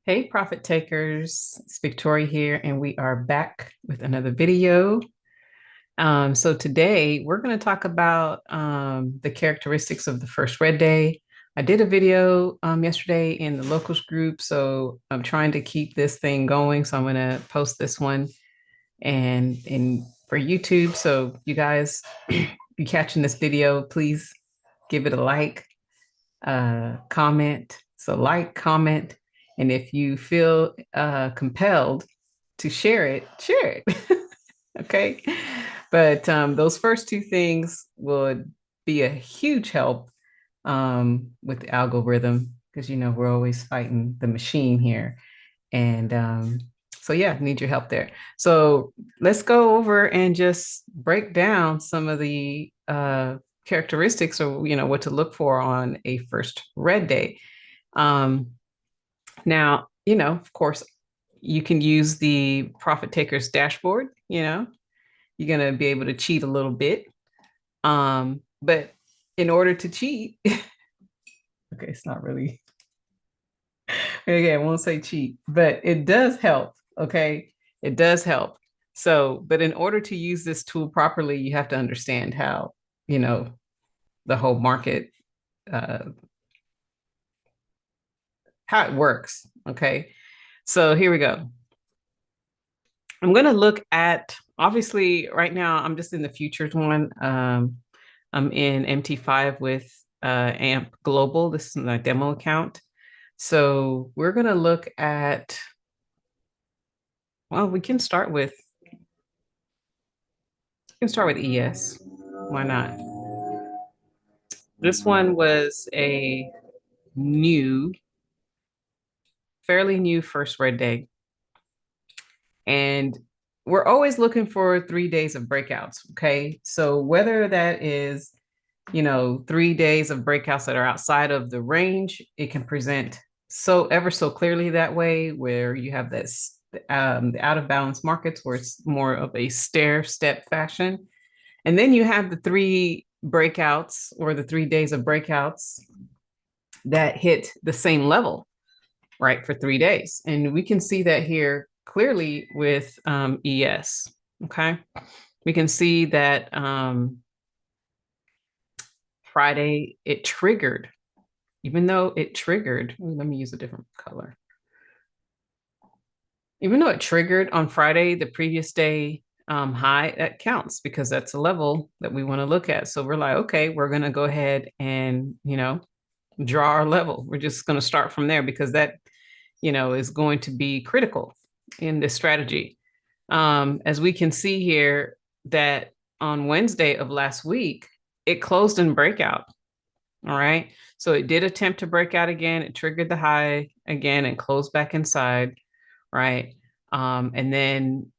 Hey, profit takers, it's Victoria here, and we are back with another video. So today we're going to talk about the characteristics of the first red day. I did a video yesterday in the locals group, so I'm trying to keep this thing going. So I'm going to post this one and in for YouTube. So you guys, you catching this video, please give it a like, comment. So like, comment, and if you feel compelled to share it, share it. Okay. But those first two things would be a huge help with the algorithm because, we're always fighting the machine here. And so, yeah, need your help there. So let's go over and just break down some of the characteristics or, what to look for on a first red day. Um, Now, of course, you can use the profit takers dashboard, you're going to be able to cheat a little bit. But in order to cheat, okay, it's not really, okay, I won't say cheat, but it does help. Okay. It does help. So, but in order to use this tool properly, you have to understand how, you know, the whole market, uh, how it works. Okay. So here we go. I'm going to look at, obviously, right now, I'm just in the futures one. I'm in MT5 with AMP Global. This is my demo account. So we're going to look at, well, we can start with ES. Why not? This one was a new, fairly new first red day. And we're always looking for 3 days of breakouts. Okay. So whether that is, 3 days of breakouts that are outside of the range, it can present so ever so clearly that way, where you have this the out of balance markets where it's more of a stair step fashion. And then you have the 3 breakouts or the 3 days of breakouts that hit the same level, right, for 3 days. And we can see that here clearly with ES. Okay. We can see that Friday it triggered, even though it triggered, let me use a different color. Even though it triggered on Friday, the previous day high, that counts because that's a level that we want to look at. So we're like, okay, we're going to go ahead and, draw our level. We're just going to start from there because that, is going to be critical in this strategy. As we can see here, that on Wednesday of last week, it closed in breakout. All right. So it did attempt to break out again. It triggered the high again and closed back inside. Right. And then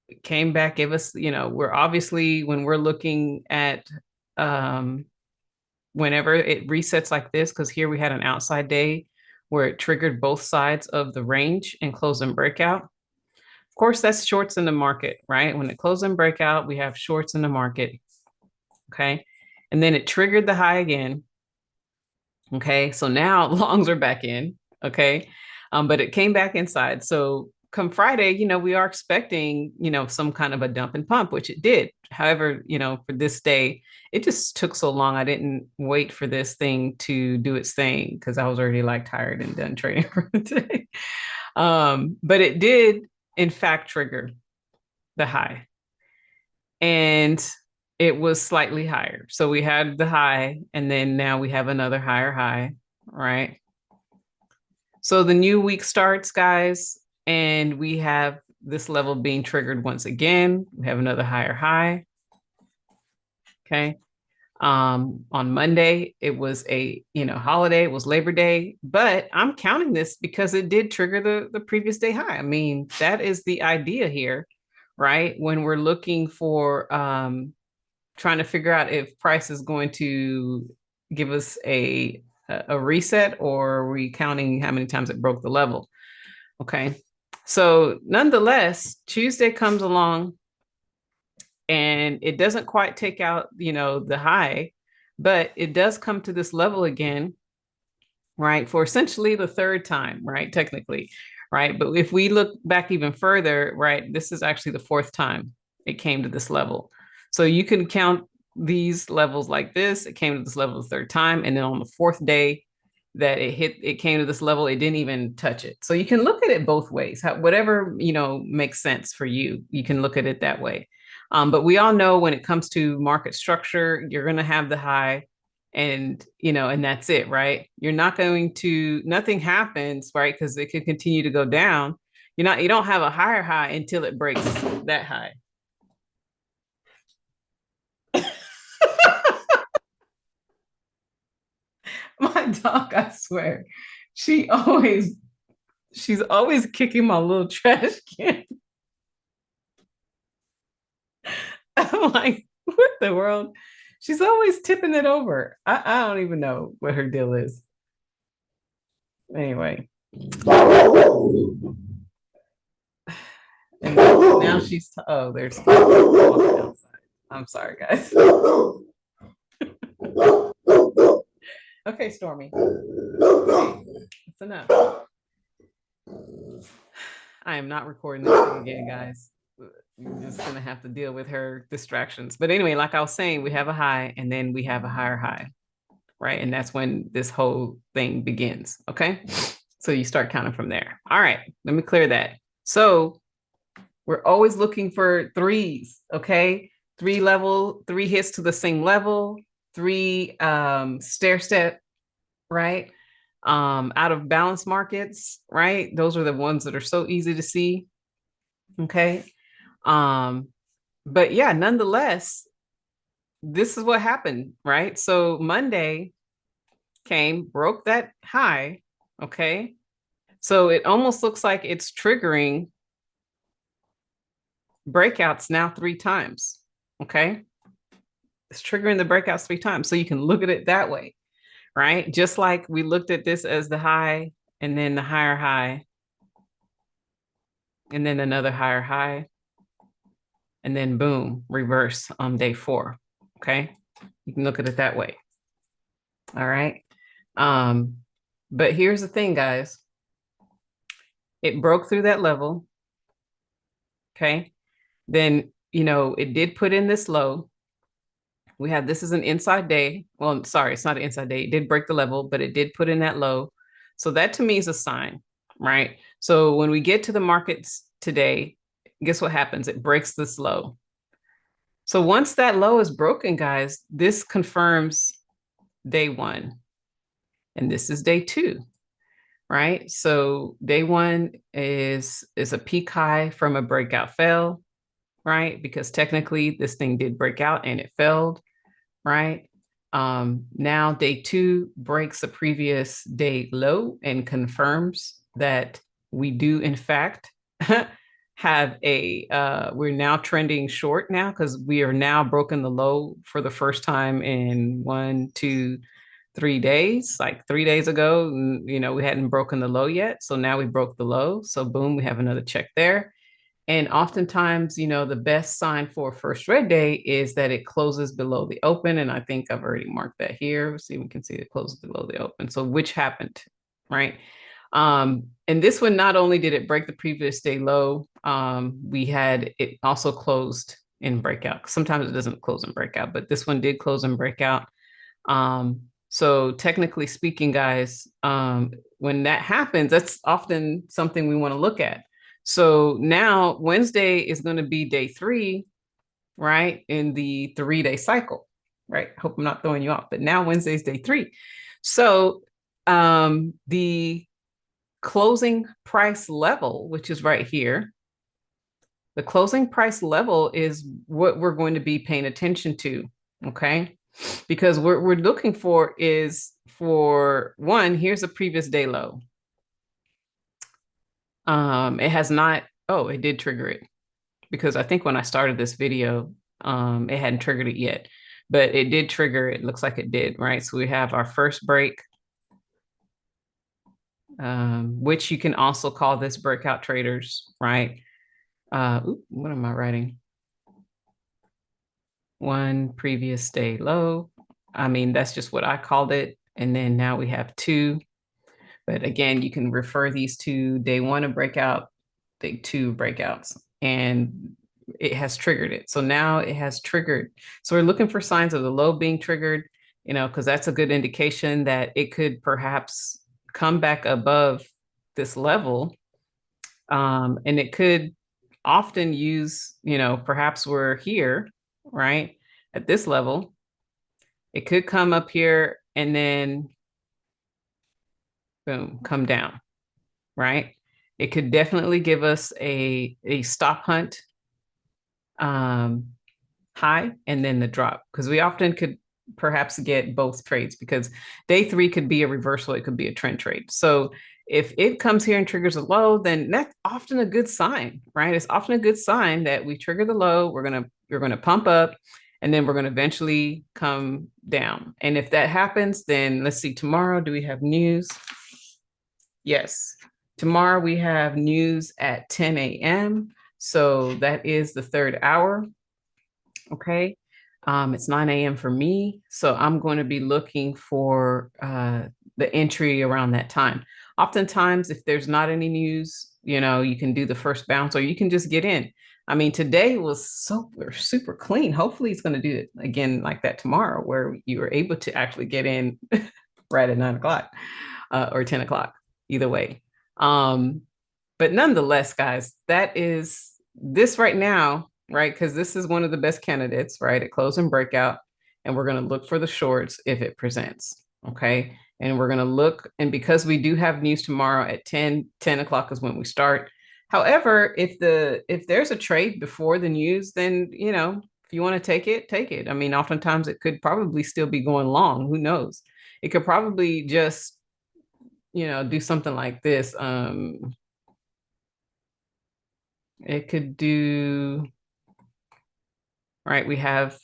it came back, gave us, we're obviously, when we're looking at whenever it resets like this, because here we had an outside day where it triggered both sides of the range and closed in breakout. Of course, that's shorts in the market, right? When it closed in breakout, we have shorts in the market. Okay. And then it triggered the high again. Okay. So now longs are back in. Okay. But it came back inside. So come Friday, we are expecting, some kind of a dump and pump, which it did. However, for this day, it just took so long. I didn't wait for this thing to do its thing because I was already like tired and done trading for the day. But it did, in fact, trigger the high. And it was slightly higher. So we had the high, and then now we have another higher high, right? So the new week starts, guys, and we have this level being triggered once again. We have another higher high. Okay. On Monday, it was a holiday, it was Labor Day, but I'm counting this because it did trigger the previous day high. I mean, that is the idea here, right? When we're looking for trying to figure out if price is going to give us a reset, or are we counting how many times it broke the level? Okay. So nonetheless, Tuesday comes along and it doesn't quite take out, the high, but it does come to this level again. right? For essentially the third time, right? Technically, right? But if we look back even further, right, this is actually the fourth time it came to this level. So you can count these levels like this. It came to this level the third time. And then on the fourth day that it came to this level, it didn't even touch it. So you can look at it both ways. Whatever, makes sense for you, you can look at it that way. But we all know when it comes to market structure, you're going to have the high and that's it, right? You're not going to, nothing happens, right? Because it could continue to go down. You don't have a higher high until it breaks that high. My dog, I swear, she always, she's always kicking my little trash can. I'm like, what the world? She's always tipping it over. I don't even know what her deal is. Anyway. And now she's, oh, there's walking outside. I'm sorry, guys. Okay, Stormy. Okay, it's enough. I am not recording this thing again, guys. You're just gonna have to deal with her distractions. But anyway, like I was saying, we have a high and then we have a higher high, right? And that's when this whole thing begins. Okay. So you start counting from there. All right, let me clear that. So we're always looking for threes. Okay. Three hits to the same level, three stair step, right? Out of balance markets, right? Those are the ones that are so easy to see. Okay. But yeah, nonetheless, this is what happened, right? So Monday came, broke that high. Okay. So it almost looks like it's triggering breakouts now 3 times. Okay. It's triggering the breakouts 3 times. So you can look at it that way, right? Just like we looked at this as the high and then the higher high and then another higher high and then boom, reverse on day 4. Okay. You can look at it that way. All right. But here's the thing, guys. It broke through that level. Okay. Then, it did put in this low. We have, this is an inside day. Well, sorry, it's not an inside day. It did break the level, but it did put in that low. So that to me is a sign, right? So when we get to the markets today, guess what happens? It breaks this low. So once that low is broken, guys, this confirms day 1. And this is day 2, right? So day 1 is a peak high from a breakout fail, right? Because technically this thing did break out and it failed, right? Now day 2 breaks the previous day low and confirms that we do in fact have we're now trending short now because we are now broken the low for the first time in 1, 2, 3 days. Like 3 days ago, we hadn't broken the low yet. So now we broke the low. So boom, we have another check there. And oftentimes, the best sign for first red day is that it closes below the open. And I think I've already marked that here. Let's see, we can see it closes below the open. So which happened, right? And this one, not only did it break the previous day low, it also closed in breakout. Sometimes it doesn't close in breakout, but this one did close in breakout. So technically speaking, guys, when that happens, that's often something we want to look at. So now Wednesday is going to be day 3, right? In the 3-day cycle, right? Hope I'm not throwing you off, but now Wednesday's day 3. So the closing price level, which is right here, the closing price level is what we're going to be paying attention to, okay? Because what we're looking for is, for one, here's a previous day low. It has not, oh, it did trigger it, because I think when I started this video, it hadn't triggered it yet, but it did trigger it. Looks like it did, right? So we have our first break, which you can also call this breakout traders, right? What am I writing? One previous day low. I mean, that's just what I called it. And then now we have 2 But again, you can refer these to day one of breakout, day two breakouts, and it has triggered it. So now it has triggered. So we're looking for signs of the low being triggered, because that's a good indication that it could perhaps come back above this level. And it could often use, perhaps we're here, right, at this level. It could come up here and then boom, come down, right? It could definitely give us a stop hunt high and then the drop, because we often could perhaps get both trades, because day three could be a reversal, it could be a trend trade. So if it comes here and triggers a low, then that's often a good sign, right? It's often a good sign that we trigger the low, we're gonna pump up, and then we're gonna eventually come down. And if that happens, then let's see, tomorrow, do we have news? Yes, tomorrow we have news at 10 a.m. So that is the third hour. Okay. It's 9 a.m. for me. So I'm going to be looking for the entry around that time. Oftentimes, if there's not any news, you can do the first bounce or you can just get in. I mean, today was super clean. Hopefully it's going to do it again like that tomorrow, where you were able to actually get in right at 9 o'clock or 10 o'clock, either way. But nonetheless, guys, that is this right now, right? Because this is one of the best candidates, right? At close and breakout. And we're going to look for the shorts if it presents. Okay. And we're going to look. And because we do have news tomorrow at 10 o'clock is when we start. However, if there's a trade before the news, then, if you want to take it, take it. I mean, oftentimes it could probably still be going long. Who knows? It could probably just, do something like this. It could do, right? We have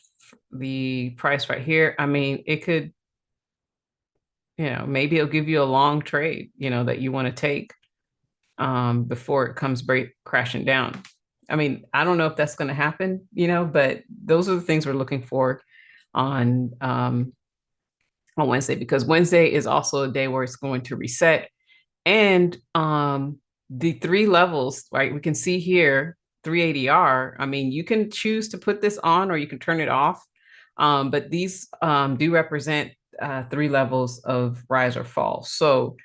the price right here. I mean, it could, maybe it'll give you a long trade, that you want to take before it comes crashing down. I mean, I don't know if that's going to happen, but those are the things we're looking for on Wednesday, because Wednesday is also a day where it's going to reset. And the three levels, right? We can see here 380R. I mean, you can choose to put this on or you can turn it off. But these do represent three levels of rise or fall. So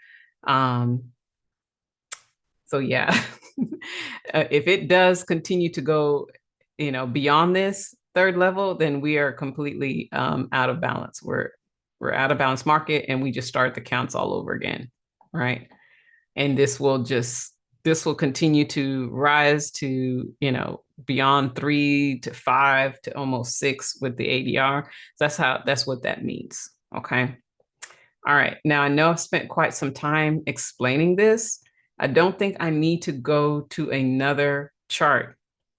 yeah, if it does continue to go, beyond this third level, then we are completely out of balance. We're out of balance market, and we just start the counts all over again, right? And this will continue to rise to, beyond 3 to 5 to almost 6 with the ADR. That's what that means. Okay. All right. Now I know I've spent quite some time explaining this. I don't think I need to go to another chart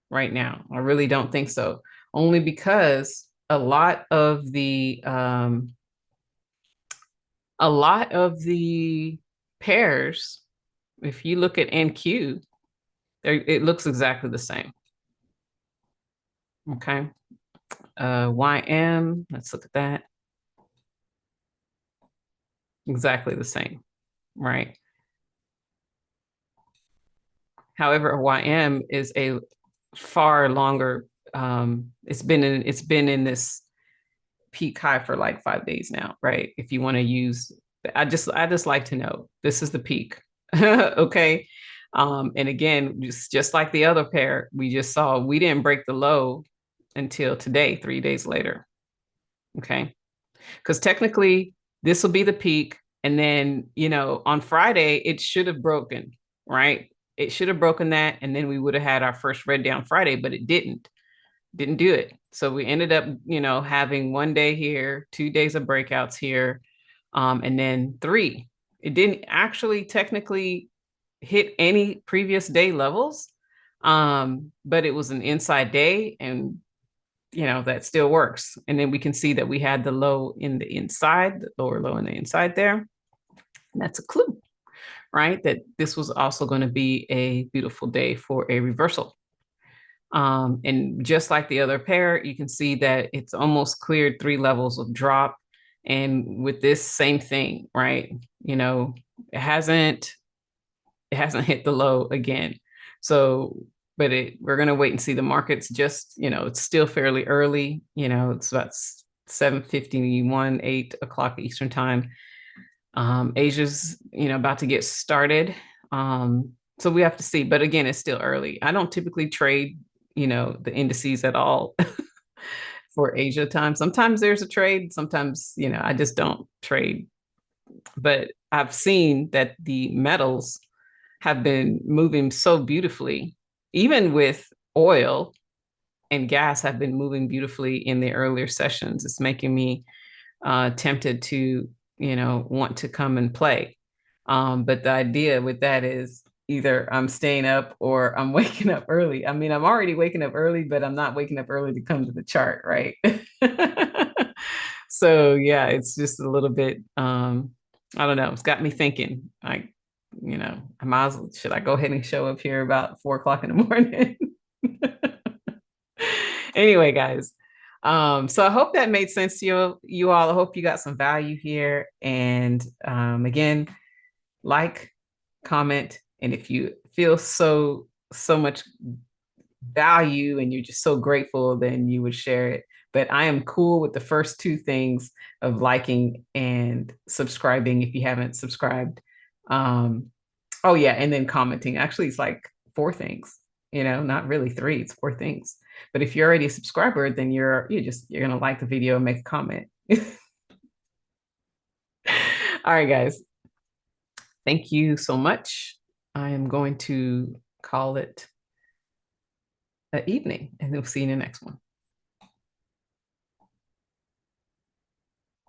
right now. I really don't think so. Only because a lot of the pairs, if you look at NQ, it looks exactly the same. Okay. YM, let's look at that. Exactly the same, right? However, a YM is a far longer, it's been in this peak high for like 5 days now, right? If you want to use, I just like to know this is the peak. Okay. And again, just like the other pair we just saw, we didn't break the low until today, 3 days later. Okay. Because technically this will be the peak. And then, on Friday, it should have broken, right? It should have broken that. And then we would have had our first red down Friday, but it didn't do it. So we ended up, having 1 day here, 2 days of breakouts here, and then 3. It didn't actually technically hit any previous day levels, but it was an inside day, and that still works. And then we can see that we had the low in the inside, the lower low in the inside there. And that's a clue, right? That this was also going to be a beautiful day for a reversal. And just like the other pair, you can see that it's almost cleared 3 levels of drop. And with this same thing, right? It hasn't hit the low again. So, but we're going to wait and see. The market's just, it's still fairly early. It's about 7:51, 8 o'clock Eastern time. Asia's, about to get started. So we have to see. But again, it's still early. I don't typically trade, the indices at all for Asia time. Sometimes there's a trade. Sometimes, I just don't trade. But I've seen that the metals have been moving so beautifully, even with oil and gas have been moving beautifully in the earlier sessions. It's making me tempted to, want to come and play. But the idea with that is either I'm staying up or I'm waking up early. I mean, I'm already waking up early, but I'm not waking up early to come to the chart, right? So yeah, it's just a little bit, I don't know. It's got me thinking, like, I might as well, should I go ahead and show up here about 4 o'clock in the morning? Anyway, guys. So I hope that made sense to you all. I hope you got some value here. And again, like, comment, and if you feel so much value and you're just so grateful, then you would share it. But I am cool with the first two things of liking and subscribing if you haven't subscribed. Oh yeah, and then commenting. Actually, it's like 4 things, not really 3, it's 4 things. But if you're already a subscriber, then you're gonna like the video and make a comment. All right, guys. Thank you so much. I am going to call it an evening, and we'll see you in the next one.